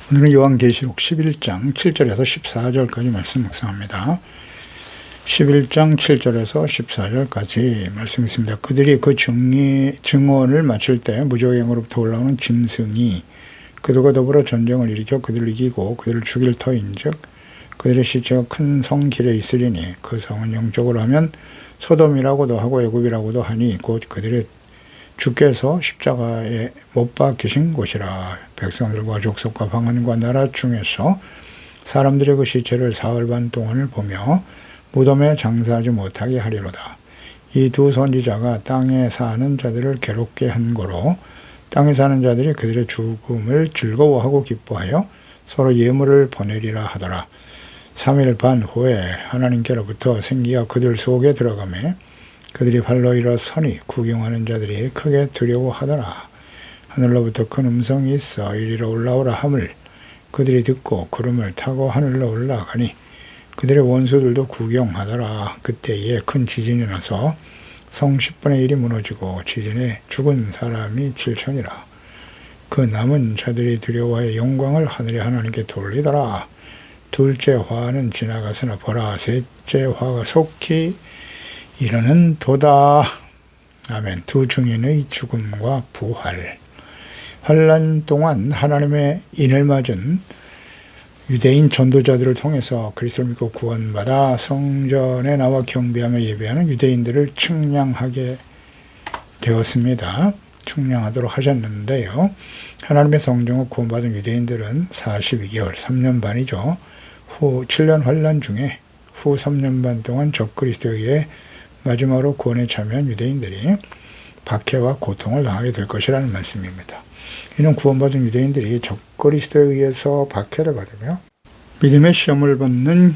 오늘은 요한계시록 11장 7절에서 14절까지 말씀 묵상합니다. 11장 7절에서 14절까지 말씀 있습니다. 그들이 그 증언을 마칠 때 무저갱으로부터 올라오는 짐승이 그들과 더불어 전쟁을 일으켜 그들을 이기고 그들을 죽일 터인즉 그들의 시체가 큰 성 길에 있으리니 그 성은 영적으로 하면 소돔이라고도 하고 애굽이라고도 하니 곧 그들의 주께서 십자가에 못 박히신 곳이라. 백성들과 족속과 방언과 나라 중에서 사람들의 그 시체를 사흘 반 동안을 보며 무덤에 장사하지 못하게 하리로다. 이 두 선지자가 땅에 사는 자들을 괴롭게 한 거로 땅에 사는 자들이 그들의 죽음을 즐거워하고 기뻐하여 서로 예물을 보내리라 하더라. 3일 반 후에 하나님께로부터 생기가 그들 속에 들어가매 그들이 발로 일어서니 구경하는 자들이 크게 두려워하더라. 하늘로부터 큰 음성이 있어 이리로 올라오라 함을 그들이 듣고 구름을 타고 하늘로 올라가니 그들의 원수들도 구경하더라. 그때에 큰 지진이 나서 성 10분의 1이 무너지고 지진에 죽은 사람이 7천이라. 그 남은 자들이 두려워하여 영광을 하늘의 하나님께 돌리더라. 둘째 화는 지나가서나 보라 셋째 화가 속히 이르는 도다. 아멘. 두 증인의 죽음과 부활. 환난 동안 하나님의 인을 맞은 유대인 전도자들을 통해서 그리스도를 믿고 구원받아 성전에 나와 경배하며 예배하는 유대인들을 측량하게 되었습니다. 측량하도록 하셨는데요. 하나님의 성전을 구원받은 유대인들은 42개월, 3년 반이죠. 후 7년 환난 중에 후 3년 반 동안 적그리스도에 의해 마지막으로 구원에 참여한 유대인들이 박해와 고통을 당하게 될 것이라는 말씀입니다. 이는 구원받은 유대인들이 적그리스도에 의해서 박해를 받으며 믿음의 시험을 받는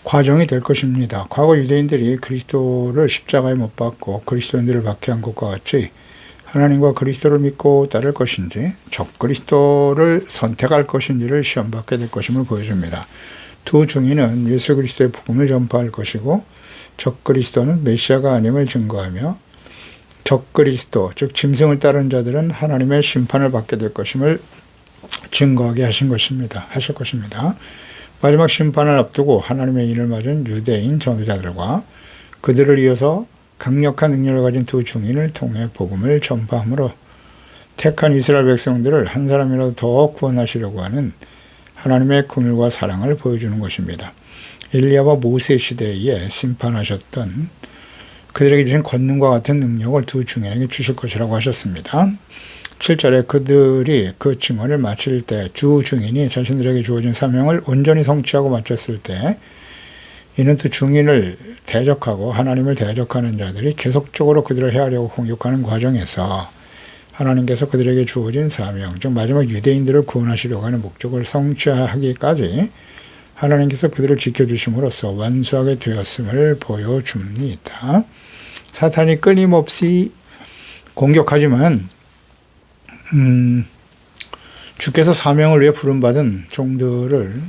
과정이 될 것입니다. 과거 유대인들이 그리스도를 십자가에 못 박고 그리스도인들을 박해한 것과 같이 하나님과 그리스도를 믿고 따를 것인지 적그리스도를 선택할 것인지를 시험받게 될 것임을 보여줍니다. 두 증인은 예수 그리스도의 복음을 전파할 것이고 적그리스도는 메시아가 아님을 증거하며 적그리스도, 즉 짐승을 따르는 자들은 하나님의 심판을 받게 될 것임을 증거하게 하실 것입니다. 마지막 심판을 앞두고 하나님의 인을 맞은 유대인 전도자들과 그들을 이어서 강력한 능력을 가진 두 증인을 통해 복음을 전파함으로 택한 이스라엘 백성들을 한 사람이라도 더 구원하시려고 하는 하나님의 긍휼과 사랑을 보여주는 것입니다. 엘리야와 모세 시대에 심판하셨던 그들에게 주신 권능과 같은 능력을 두 증인에게 주실 것이라고 하셨습니다. 7절에 그들이 그 증언을 마칠 때 두 증인이 자신들에게 주어진 사명을 온전히 성취하고 마쳤을 때 이는 두 증인을 대적하고 하나님을 대적하는 자들이 계속적으로 그들을 해하려고 공격하는 과정에서 하나님께서 그들에게 주어진 사명, 즉 마지막 유대인들을 구원하시려고 하는 목적을 성취하기까지 하나님께서 그들을 지켜주심으로써 완수하게 되었음을 보여줍니다. 사탄이 끊임없이 공격하지만 주께서 사명을 위해 부름받은 종들을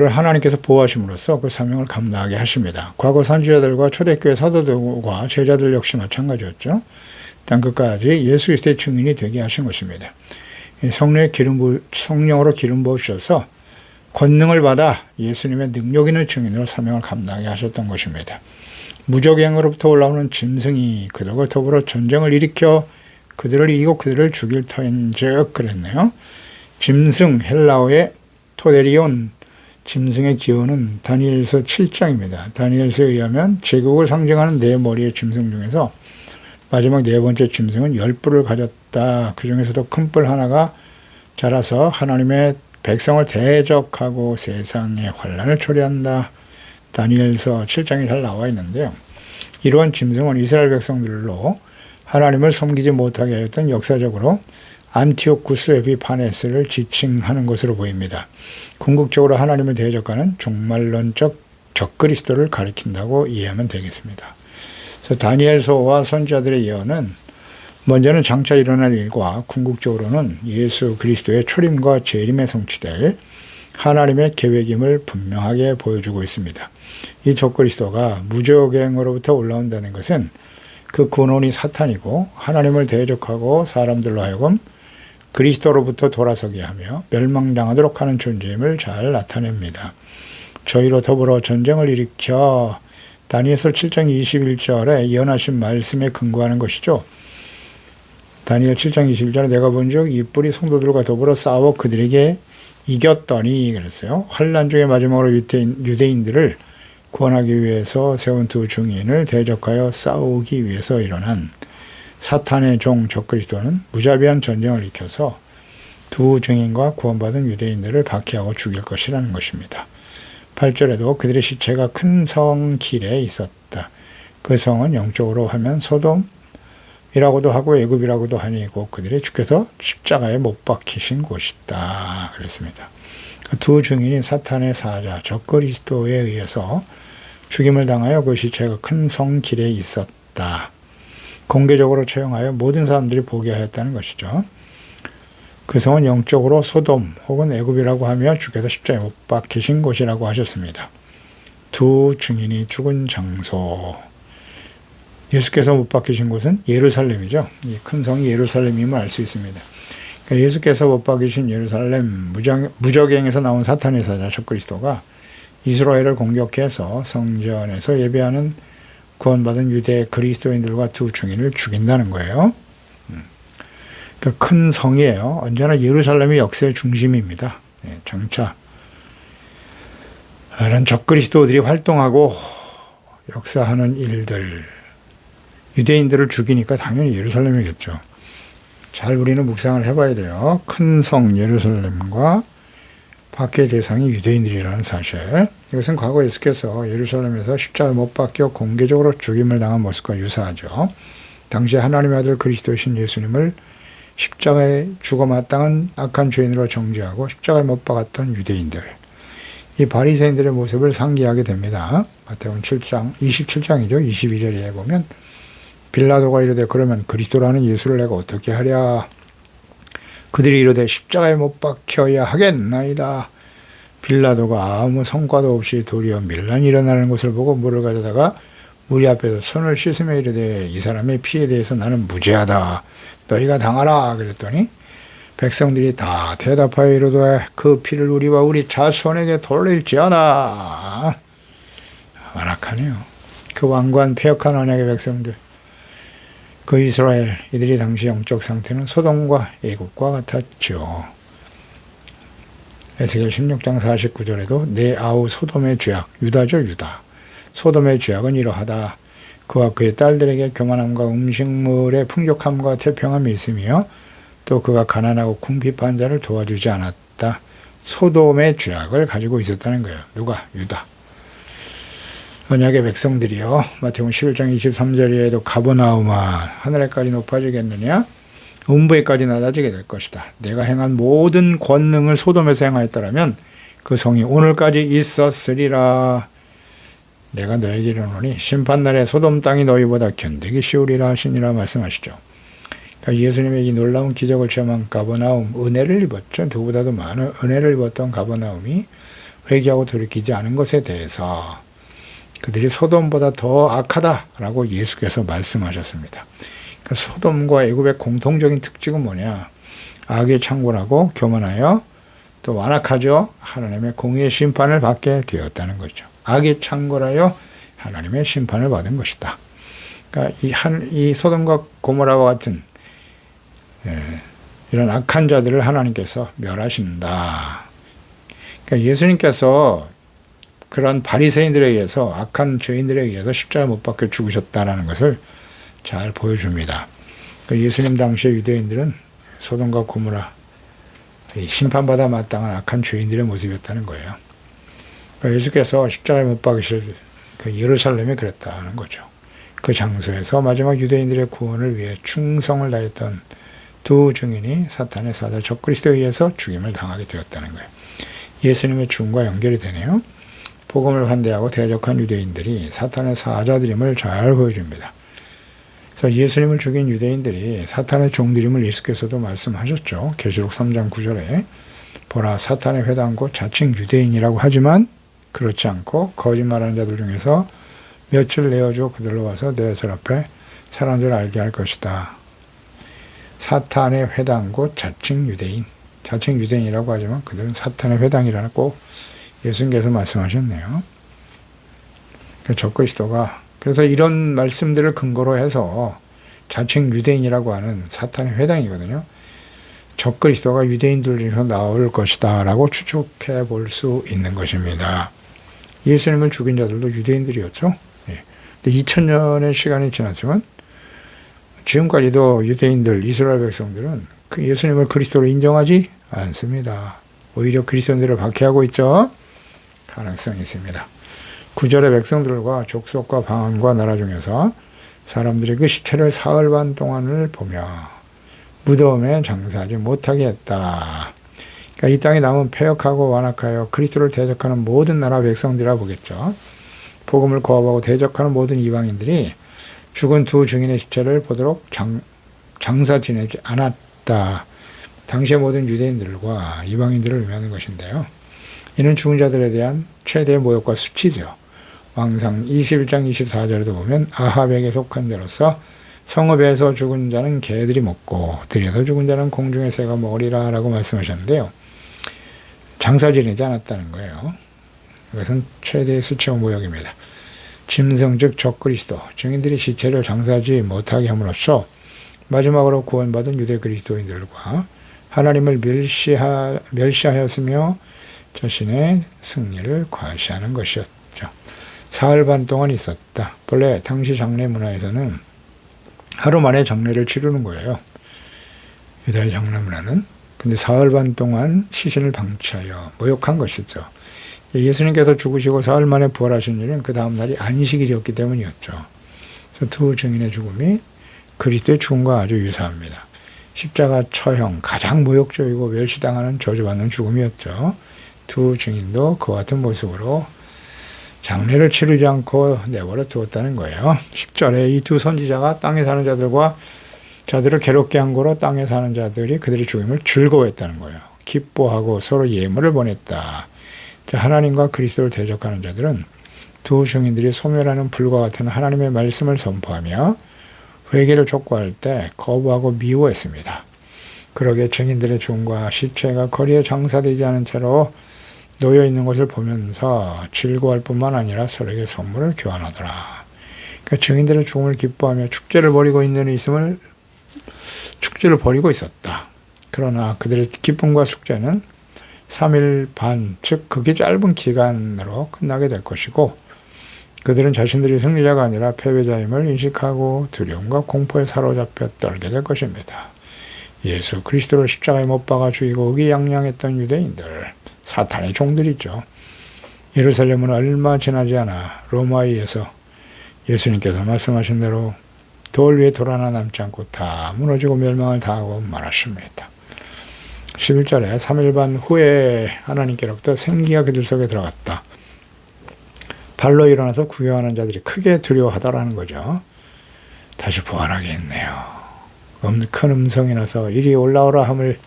하나님께서 보호하심으로써 그 사명을 감당하게 하십니다. 과거 선지자들과 초대교회 사도들과 제자들 역시 마찬가지였죠. 땅 끝까지 예수 그리스도의 증인이 되게 하신 것입니다. 성령으로 기름 부으셔서 권능을 받아 예수님의 능력 있는 증인으로 사명을 감당하게 하셨던 것입니다. 무저갱으로부터 올라오는 짐승이 그들과 더불어 전쟁을 일으켜 그들을 이기고 그들을 죽일 터인즉 그랬네요. 짐승, 헬라어의 토데리온, 짐승의 기호는 다니엘서 7장입니다. 다니엘서에 의하면 제국을 상징하는 네 머리의 짐승 중에서 마지막 네 번째 짐승은 10뿔을 가졌다. 그 중에서도 큰 뿔 하나가 자라서 하나님의 백성을 대적하고 세상에 환난을 초래한다. 다니엘서 7장에 잘 나와 있는데요. 이러한 짐승은 이스라엘 백성들로 하나님을 섬기지 못하게 하였던 역사적으로 안티오쿠스 에피파네스를 지칭하는 것으로 보입니다. 궁극적으로 하나님을 대적하는 종말론적 적그리스도를 가리킨다고 이해하면 되겠습니다. 그래서 다니엘서와 선지자들의 예언은 먼저는 장차 일어날 일과 궁극적으로는 예수 그리스도의 초림과 재림에 성취될 하나님의 계획임을 분명하게 보여주고 있습니다. 이 적그리스도가 무저갱으로부터 올라온다는 것은 그 근원이 사탄이고 하나님을 대적하고 사람들로 하여금 그리스도로부터 돌아서게 하며 멸망당하도록 하는 존재임을 잘 나타냅니다. 저희로 더불어 전쟁을 일으켜 다니엘서 7장 21절에 예언하신 말씀에 근거하는 것이죠. 다니엘 7장 21절에 내가 본즉 이 뿔이 성도들과 더불어 싸워 그들에게 이겼더니 그랬어요. 환난 중에 마지막으로 유대인들을 구원하기 위해서 세운 두 증인을 대적하여 싸우기 위해서 일어난 사탄의 종 적그리스도는 무자비한 전쟁을 일으켜서 두 증인과 구원받은 유대인들을 박해하고 죽일 것이라는 것입니다. 8절에도 그들의 시체가 큰 성 길에 있었다. 그 성은 영적으로 하면 소돔이라고도 하고 애굽이라고도 하니 곧 그들이 주께서 십자가에 못 박히신 곳이다. 그랬습니다. 두 증인이 사탄의 사자 적그리스도에 의해서 죽임을 당하여 그 시체가 큰 성 길에 있었다. 공개적으로 처형하여 모든 사람들이 보게 하였다는 것이죠. 그 성은 영적으로 소돔 혹은 애굽이라고 하며 주께서 십자가에 못 박히신 곳이라고 하셨습니다. 두 증인이 죽은 장소. 예수께서 못 박히신 곳은 예루살렘이죠. 이 큰 성이 예루살렘임을 알 수 있습니다. 그러니까 예수께서 못 박히신 예루살렘 무적행에서 나온 사탄의 사자 적그리스도가 이스라엘을 공격해서 성전에서 예배하는 구원받은 유대 그리스도인들과 두 증인을 죽인다는 거예요. 그러니까 큰 성이에요. 언제나 예루살렘이 역사의 중심입니다. 장차 이런 적그리스도들이 활동하고 역사하는 일들, 유대인들을 죽이니까 당연히 예루살렘이겠죠. 잘 우리는 묵상을 해봐야 돼요. 큰 성 예루살렘과 박해 대상이 유대인들이라는 사실. 이것은 과거 예수께서 예루살렘에서 십자가에 못 박혀 공개적으로 죽임을 당한 모습과 유사하죠. 당시 하나님의 아들 그리스도이신 예수님을 십자가에 죽어 마땅한 악한 죄인으로 정죄하고 십자가에 못 박았던 유대인들. 이 바리새인들의 모습을 상기하게 됩니다. 마태복음 7장 27장이죠. 22절에 보면 빌라도가 이르되 그러면 그리스도라는 예수를 내가 어떻게 하랴. 그들이 이르되 십자가에 못 박혀야 하겠나이다. 빌라도가 아무 성과도 없이 도리어 밀란이 일어나는 것을 보고 물을 가져다가 무리 앞에서 손을 씻으며 이르되 이 사람의 피에 대해서 나는 무죄하다. 너희가 당하라. 그랬더니 백성들이 다 대답하여 이르되 그 피를 우리와 우리 자손에게 돌릴지어다. 완악하네요. 그 완고한 폐역한 언약의 백성들. 그 이스라엘 이들이 당시 영적 상태는 소돔과 애굽과 같았죠. 에스겔 16장 49절에도 내 아우 소돔의 죄악, 유다죠 유다. 소돔의 죄악은 이러하다. 그와 그의 딸들에게 교만함과 음식물의 풍족함과 태평함이 있으며 또 그가 가난하고 궁핍한 자를 도와주지 않았다. 소돔의 죄악을 가지고 있었다는 거예요. 누가? 유다. 언약의 백성들이요. 마태복음 11장 23절에도 가버나움아 하늘에까지 높아지겠느냐? 음부에까지 낮아지게 될 것이다. 내가 행한 모든 권능을 소돔에서 행하였더라면 그 성이 오늘까지 있었으리라. 내가 너에게 이르노니 심판날에 소돔 땅이 너희보다 견디기 쉬우리라 하시니라 말씀하시죠. 그러니까 예수님의 이 놀라운 기적을 체험한 가버나움, 은혜를 입었죠. 누구보다도 많은 은혜를 입었던 가버나움이 회개하고 돌이키지 않은 것에 대해서 그들이 소돔보다 더 악하다라고 예수께서 말씀하셨습니다. 그러니까 소돔과 애굽의 공통적인 특징은 뭐냐? 악의 창고라고 교만하여 또 완악하죠. 하나님의 공의의 심판을 받게 되었다는 거죠. 악의 창고라여 하나님의 심판을 받은 것이다. 그러니까 이 소돔과 고모라와 같은 이런 악한 자들을 하나님께서 멸하신다. 그러니까 예수님께서 그런 바리새인들에 의해서 악한 죄인들에 의해서 십자가에 못 박혀 죽으셨다라는 것을 잘 보여줍니다. 그러니까 예수님 당시의 유대인들은 소돔과 고모라 심판받아 마땅한 악한 죄인들의 모습이었다는 거예요. 그러니까 예수께서 십자가에 못 박으실 그 예루살렘이 그랬다는 거죠. 그 장소에서 마지막 유대인들의 구원을 위해 충성을 다했던 두 증인이 사탄의 사자 적그리스도에 의해서 죽임을 당하게 되었다는 거예요. 예수님의 죽음과 연결이 되네요. 복음을 반대하고 대적한 유대인들이 사탄의 사자들임을 잘 보여줍니다. 그래서 예수님을 죽인 유대인들이 사탄의 종들임을 예수께서도 말씀하셨죠. 계시록 3장 9절에 보라 사탄의 회당고 자칭 유대인이라고 하지만 그렇지 않고 거짓말하는 자들 중에서 며칠 내어줘 그들로 와서 내 절 앞에 사람들을 알게 할 것이다. 사탄의 회당 곧 자칭 유대인. 자칭 유대인이라고 하지만 그들은 사탄의 회당이라고 예수님께서 말씀하셨네요. 적그리스도가 그래서 이런 말씀들을 근거로 해서 자칭 유대인이라고 하는 사탄의 회당이거든요. 적그리스도가 유대인들 중에서 나올 것이다 라고 추측해 볼 수 있는 것입니다. 예수님을 죽인 자들도 유대인들이었죠. 예. 근데 2000년의 시간이 지났지만 지금까지도 유대인들, 이스라엘 백성들은 그 예수님을 그리스도로 인정하지 않습니다. 오히려 그리스도인들을 박해하고 있죠. 가능성이 있습니다. 구절의 백성들과 족속과 방언과 나라 중에서 사람들이 그 시체를 사흘 반 동안을 보며 무덤에 장사하지 못하게 했다. 그러니까 이 땅에 남은 패역하고 완악하여 그리스도를 대적하는 모든 나라 백성들이라 보겠죠. 복음을 거부하고 대적하는 모든 이방인들이 죽은 두 증인의 시체를 보도록 장사 지내지 않았다. 당시의 모든 유대인들과 이방인들을 의미하는 것인데요. 이는 죽은 자들에 대한 최대의 모욕과 수치죠. 왕상 21장 24절에도 보면 아합에게 속한 자로서 성읍에서 죽은 자는 개들이 먹고 들에서 죽은 자는 공중의 새가 먹으리라 라고 말씀하셨는데요. 장사 지내지 않았다는 거예요. 이것은 최대의 수치와 모욕입니다. 짐승 즉 적그리스도 증인들이 시체를 장사하지 못하게 함으로써 마지막으로 구원받은 유대 그리스도인들과 하나님을 멸시하였으며 자신의 승리를 과시하는 것이었죠. 사흘 반 동안 있었다. 본래 당시 장례 문화에서는 하루 만에 장례를 치르는 거예요. 유다의 장례 문화는. 근데 사흘 반 동안 시신을 방치하여 모욕한 것이죠. 예수님께서 죽으시고 사흘 만에 부활하신 일은 그 다음 날이 안식일이었기 때문이었죠. 그래서 두 증인의 죽음이 그리스도의 죽음과 아주 유사합니다. 십자가 처형, 가장 모욕적이고 멸시당하는 저주받는 죽음이었죠. 두 증인도 그와 같은 모습으로 장례를 치르지 않고 내버려 두었다는 거예요. 10절에 이 두 선지자가 땅에 사는 자들과 자들을 괴롭게 한 거로 땅에 사는 자들이 그들의 죽음을 즐거워했다는 거예요. 기뻐하고 서로 예물을 보냈다. 하나님과 그리스도를 대적하는 자들은 두 증인들이 소멸하는 불과 같은 하나님의 말씀을 선포하며 회개를 촉구할 때 거부하고 미워했습니다. 그러기에 증인들의 죽음과 시체가 거리에 장사되지 않은 채로 놓여 있는 것을 보면서 즐거워할 뿐만 아니라 서로에게 선물을 교환하더라. 그러니까 증인들의 죽음을 기뻐하며 축제를 벌이고 있었다. 그러나 그들의 기쁨과 축제는 3일 반, 즉 극이 짧은 기간으로 끝나게 될 것이고 그들은 자신들이 승리자가 아니라 패배자임을 인식하고 두려움과 공포에 사로잡혀 떨게 될 것입니다. 예수 그리스도를 십자가에 못 박아 죽이고 의기양양했던 유대인들, 사탄의 종들이죠. 예루살렘은 얼마 지나지 않아 로마에서 예수님께서 말씀하신 대로 돌 위에 돌 하나 남지 않고 다 무너지고 멸망을 당하고 말았습니다. 11절에 3일 반 후에 하나님께로부터 생기가 그들 속에 들어갔다. 발로 일어나서 구경하는 자들이 크게 두려워하더라는 거죠. 다시 부활하게 했네요. 큰 음성이 나서 이리 올라오라 함을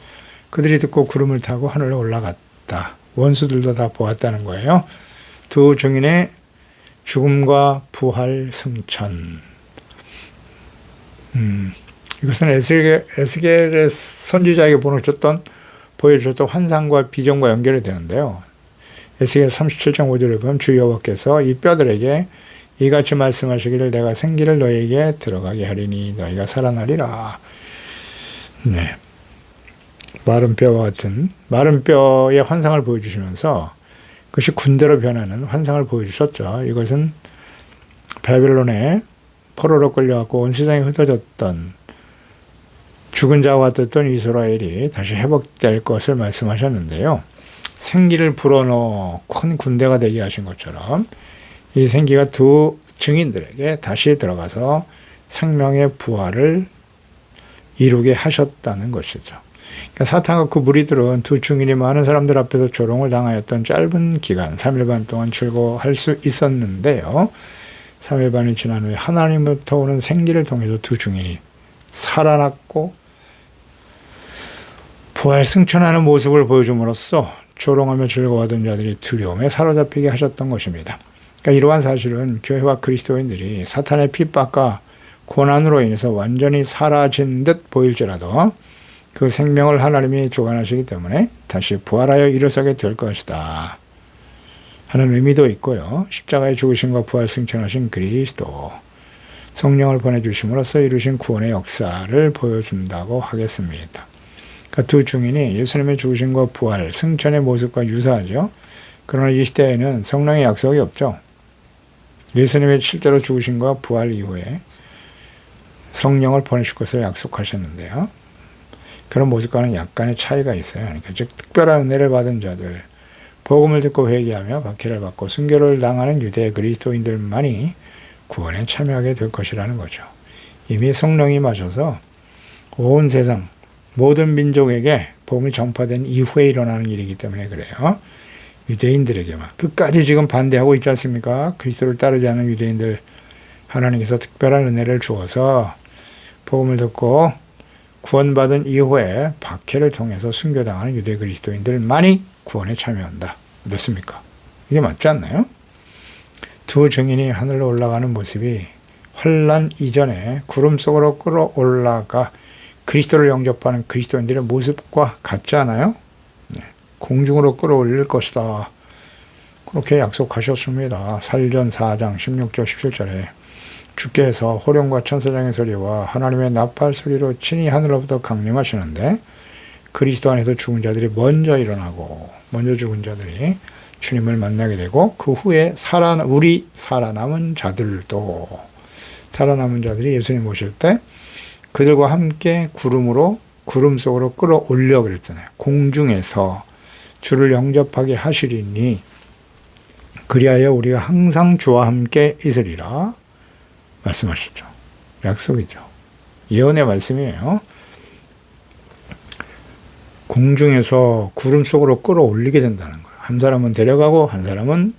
그들이 듣고 구름을 타고 하늘로 올라갔다. 원수들도 다 보았다는 거예요. 두 증인의 죽음과 부활 승천. 이것은 에스겔의 선지자에게 보여주셨던 환상과 비전과 연결이 되는데요. 에스겔 37장 5절에 보면 주 여호와께서 이 뼈들에게 이같이 말씀하시기를 내가 생기를 너에게 들어가게 하리니 너희가 살아나리라. 네. 마른 뼈의 환상을 보여주시면서 그것이 군대로 변하는 환상을 보여주셨죠. 이것은 바벨론에 포로로 끌려가고 온 세상에 흩어졌던 죽은 자와 같았던 이스라엘이 다시 회복될 것을 말씀하셨는데요. 생기를 불어넣어 큰 군대가 되게 하신 것처럼 이 생기가 두 증인들에게 다시 들어가서 생명의 부활을 이루게 하셨다는 것이죠. 그러니까 사탄과 그 무리들은 두 증인이 많은 사람들 앞에서 조롱을 당하였던 짧은 기간 3일 반 동안 즐거워할 수 있었는데요. 3일 반이 지난 후에 하나님부터 오는 생기를 통해서 두 증인이 살아났고 부활 승천하는 모습을 보여줌으로써 조롱하며 즐거워하던 자들이 두려움에 사로잡히게 하셨던 것입니다. 그러니까 이러한 사실은 교회와 그리스도인들이 사탄의 핍박과 고난으로 인해서 완전히 사라진 듯 보일지라도 그 생명을 하나님이 주관하시기 때문에 다시 부활하여 일어서게 될 것이다 하는 의미도 있고요. 십자가의 죽으심과 부활 승천하신 그리스도, 성령을 보내주심으로써 이루신 구원의 역사를 보여준다고 하겠습니다. 그러니까 두 증인이 예수님의 죽으심과 부활, 승천의 모습과 유사하죠. 그러나 이 시대에는 성령의 약속이 없죠. 예수님의 실제로 죽으심과 부활 이후에 성령을 보내실 것을 약속하셨는데요. 그런 모습과는 약간의 차이가 있어요. 그러니까 즉 특별한 은혜를 받은 자들, 복음을 듣고 회개하며 박해를 받고 순교를 당하는 유대 그리스도인들만이 구원에 참여하게 될 것이라는 거죠. 이미 성령이 임하셔서 온 세상 모든 민족에게 복음이 전파된 이후에 일어나는 일이기 때문에 그래요. 유대인들에게만 끝까지 지금 반대하고 있지 않습니까? 그리스도를 따르지 않는 유대인들, 하나님께서 특별한 은혜를 주어서 복음을 듣고 구원받은 이후에 박해를 통해서 순교당하는 유대 그리스도인들만이 구원에 참여한다. 어떻습니까? 이게 맞지 않나요? 두 증인이 하늘로 올라가는 모습이 환난 이전에 구름 속으로 끌어올라가 그리스도를 영접하는 그리스도인들의 모습과 같지 않아요? 공중으로 끌어올릴 것이다. 그렇게 약속하셨습니다. 살전 4장 16절 17절에 주께서 호령과 천사장의 소리와 하나님의 나팔 소리로 친히 하늘로부터 강림하시는데 그리스도 안에서 죽은 자들이 먼저 일어나고 먼저 죽은 자들이 주님을 만나게 되고 그 후에 우리 살아남은 자들이 예수님 오실 때 그들과 함께 구름 속으로 끌어올려 그랬잖아요. 공중에서 주를 영접하게 하시리니 그리하여 우리가 항상 주와 함께 있으리라 말씀하시죠. 약속이죠. 예언의 말씀이에요. 공중에서 구름 속으로 끌어올리게 된다는 거예요. 한 사람은 데려가고 한 사람은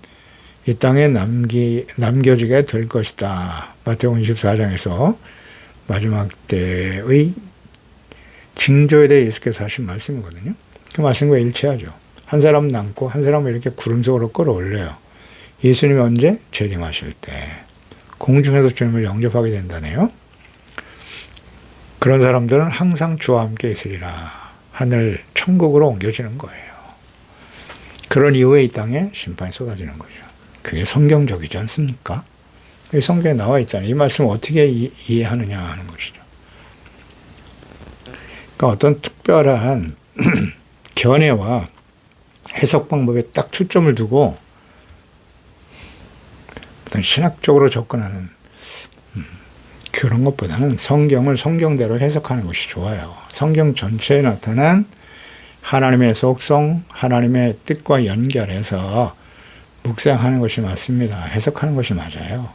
이 땅에 남겨지게 될 것이다. 마태복음 24장에서 마지막 때의 징조에 대해 예수께서 하신 말씀이거든요. 그 말씀과 일치하죠. 한 사람은 남고 한 사람은 이렇게 구름 속으로 끌어올려요. 예수님이 언제? 재림하실 때. 공중에서 주님을 영접하게 된다네요. 그런 사람들은 항상 주와 함께 있으리라. 하늘 천국으로 옮겨지는 거예요. 그런 이후에 이 땅에 심판이 쏟아지는 거죠. 그게 성경적이지 않습니까? 성경에 나와 있잖아요. 이 말씀을 어떻게 이해하느냐 하는 것이죠. 그러니까 어떤 특별한 견해와 해석 방법에 딱 초점을 두고 어떤 신학적으로 접근하는 그런 것보다는 성경을 성경대로 해석하는 것이 좋아요. 성경 전체에 나타난 하나님의 속성, 하나님의 뜻과 연결해서 묵상하는 것이 맞습니다. 해석하는 것이 맞아요.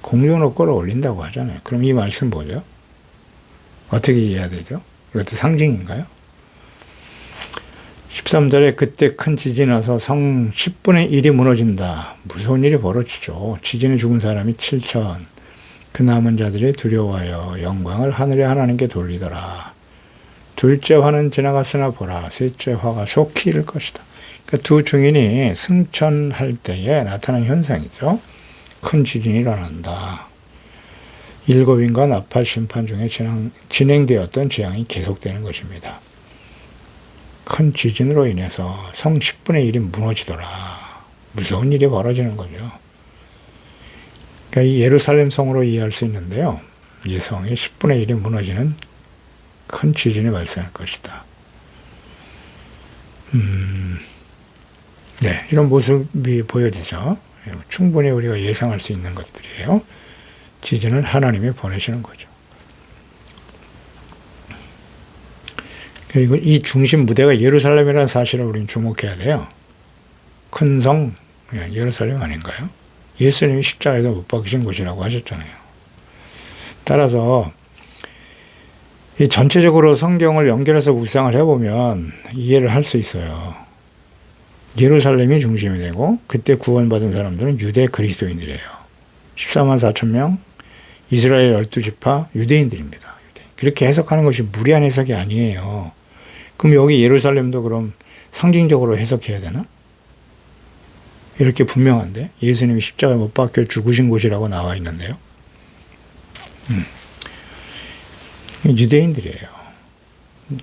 공중으로 끌어올린다고 하잖아요. 그럼 이 말씀 뭐죠? 어떻게 이해해야 되죠? 이것도 상징인가요? 13절에 그때 큰 지진이 나서 성 10분의 1이 무너진다. 무서운 일이 벌어지죠. 지진에 죽은 사람이 7천. 그 남은 자들이 두려워하여 영광을 하늘의 하나님께 돌리더라. 둘째 화는 지나갔으나 보라. 셋째 화가 속히 이를 것이다. 그러니까 두 증인이 승천할 때에 나타난 현상이죠. 큰 지진이 일어난다. 일곱인과 나팔 심판 중에 진행되었던 재앙이 계속되는 것입니다. 큰 지진으로 인해서 성 10분의 1이 무너지더라. 무서운 일이 벌어지는 거죠. 그러니까 이 예루살렘 성으로 이해할 수 있는데요. 이 성이 10분의 1이 무너지는 큰 지진이 발생할 것이다. 네, 이런 모습이 보여지죠. 충분히 우리가 예상할 수 있는 것들이에요. 지진은 하나님이 보내시는 거죠. 그리고 이 중심 무대가 예루살렘이라는 사실을 우리는 주목해야 돼요. 큰 성, 예루살렘 아닌가요? 예수님이 십자가에서 못 박히신 곳이라고 하셨잖아요. 따라서 이 전체적으로 성경을 연결해서 묵상을 해보면 이해를 할 수 있어요. 예루살렘이 중심이 되고 그때 구원받은 사람들은 유대 그리스도인들이에요. 14만 4천 명, 이스라엘 12지파 유대인들입니다. 유대인. 그렇게 해석하는 것이 무리한 해석이 아니에요. 그럼 여기 예루살렘도 그럼 상징적으로 해석해야 되나? 이렇게 분명한데 예수님이 십자가에 못 박혀 죽으신 곳이라고 나와 있는데요. 유대인들이에요.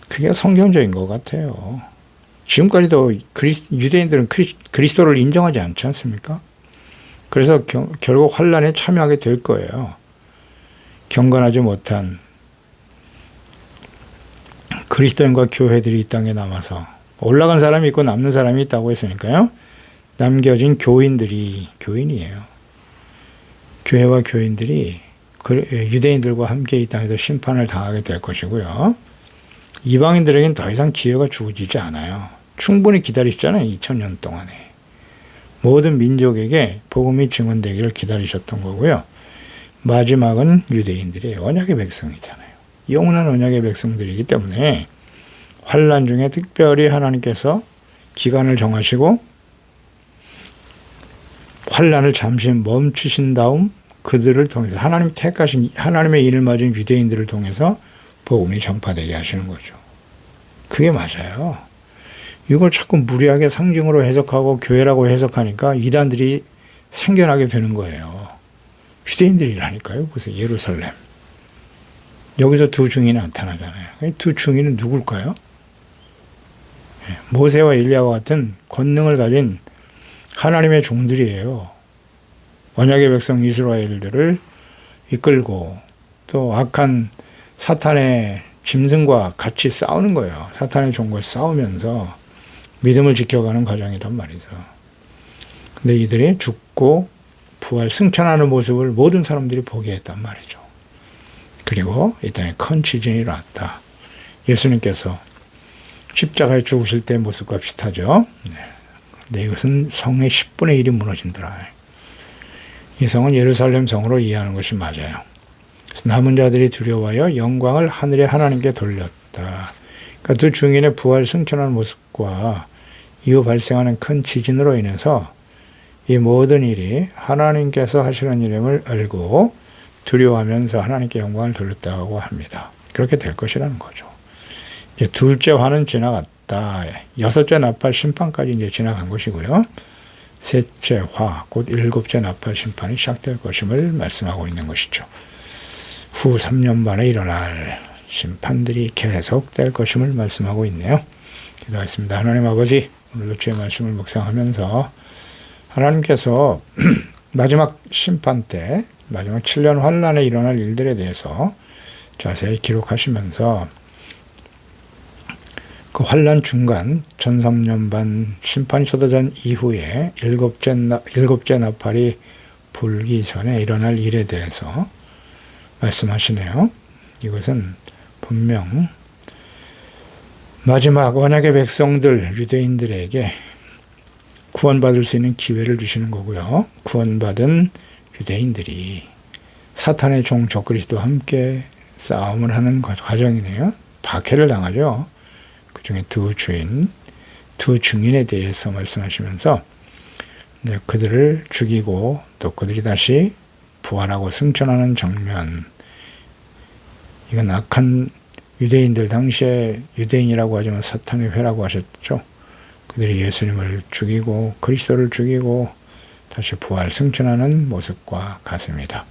그게 성경적인 것 같아요. 지금까지도 유대인들은 그리스도를 인정하지 않지 않습니까? 그래서 결국 환란에 참여하게 될 거예요. 경건하지 못한 그리스도인과 교회들이 이 땅에 남아서 올라간 사람이 있고 남는 사람이 있다고 했으니까요. 남겨진 교인이에요. 교회와 교인들이 유대인들과 함께 이 땅에서 심판을 당하게 될 것이고요. 이방인들에게는 더 이상 기회가 주어지지 않아요. 충분히 기다리셨잖아요. 2000년 동안에. 모든 민족에게 복음이 증언되기를 기다리셨던 거고요. 마지막은 유대인들이에요. 언약의 백성이잖아요. 영원한 언약의 백성들이기 때문에 환란 중에 특별히 하나님께서 기간을 정하시고 환란을 잠시 멈추신 다음 그들을 통해서 하나님 택하신 하나님의 일을 맞은 유대인들을 통해서 복음이 전파되게 하시는 거죠. 그게 맞아요. 이걸 자꾸 무리하게 상징으로 해석하고 교회라고 해석하니까 이단들이 생겨나게 되는 거예요. 유대인들이라니까요. 보세요. 예루살렘. 여기서 두 증인이 나타나잖아요. 두 증인은 누굴까요? 모세와 엘리야와 같은 권능을 가진 하나님의 종들이에요. 언약의 백성 이스라엘들을 이끌고 또 악한 사탄의 짐승과 같이 싸우는 거예요. 사탄의 종과 싸우면서 믿음을 지켜가는 과정이란 말이죠. 근데 이들이 죽고 부활 승천하는 모습을 모든 사람들이 보게 했단 말이죠. 그리고 이 땅에 큰 지진이 일어났다. 예수님께서 십자가에 죽으실 때의 모습과 비슷하죠. 근데 이것은 성의 10분의 1이 무너진더라. 이 성은 예루살렘 성으로 이해하는 것이 맞아요. 남은 자들이 두려워하여 영광을 하늘의 하나님께 돌렸다. 그러니까 두 증인의 부활 승천하는 모습과 이후 발생하는 큰 지진으로 인해서 이 모든 일이 하나님께서 하시는 일임을 알고 두려워하면서 하나님께 영광을 돌렸다고 합니다. 그렇게 될 것이라는 거죠. 이제 둘째 화는 지나갔다. 여섯째 나팔 심판까지 이제 지나간 것이고요. 셋째 화, 곧 일곱째 나팔 심판이 시작될 것임을 말씀하고 있는 것이죠. 후 3년 만에 일어날 심판들이 계속될 것임을 말씀하고 있네요. 기도하겠습니다. 하나님 아버지, 오늘도 주의 말씀을 묵상하면서 하나님께서 마지막 심판 때, 마지막 7년 환란에 일어날 일들에 대해서 자세히 기록하시면서 그 환란 중간 1003년 반 심판이 쏟아진 이후에 일곱째 나팔이 불기 전에 일어날 일에 대해서 말씀하시네요. 이것은 분명 마지막 언약의 백성들, 유대인들에게 구원받을 수 있는 기회를 주시는 거고요. 구원받은 유대인들이 사탄의 종 적그리스도와 함께 싸움을 하는 과정이네요. 박해를 당하죠. 그 중에 두 증인에 대해서 말씀하시면서 그들을 죽이고 또 그들이 다시 부활하고 승천하는 장면. 이건 악한 유대인들, 당시에 유대인이라고 하지만 사탄의 회라고 하셨죠. 그들이 예수님을 죽이고 그리스도를 죽이고 다시 부활 승천하는 모습과 같습니다.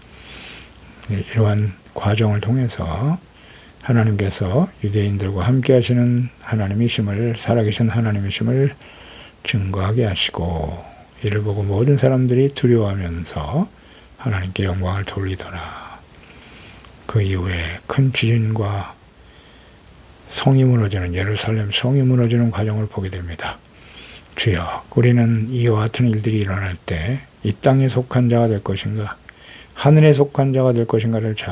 이러한 과정을 통해서 하나님께서 유대인들과 함께 하시는 하나님이심을, 살아계신 하나님이심을 증거하게 하시고 이를 보고 모든 사람들이 두려워하면서 하나님께 영광을 돌리더라. 그 이후에 큰 지진과 성이 무너지는, 예루살렘 성이 무너지는 과정을 보게 됩니다. 주여, 우리는 이와 같은 일들이 일어날 때 이 땅에 속한 자가 될 것인가, 하늘에 속한 자가 될 것인가를 잘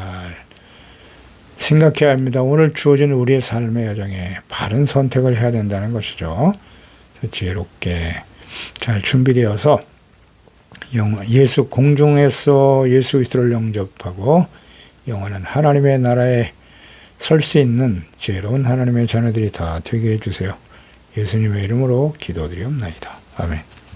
생각해야 합니다. 오늘 주어진 우리의 삶의 여정에 바른 선택을 해야 된다는 것이죠. 그래서 지혜롭게 잘 준비되어서 공중에서 예수 그리스도를 영접하고 영원한 하나님의 나라에 설 수 있는 지혜로운 하나님의 자녀들이 다 되게 해주세요. 예수님의 이름으로 기도드리옵나이다. 아멘.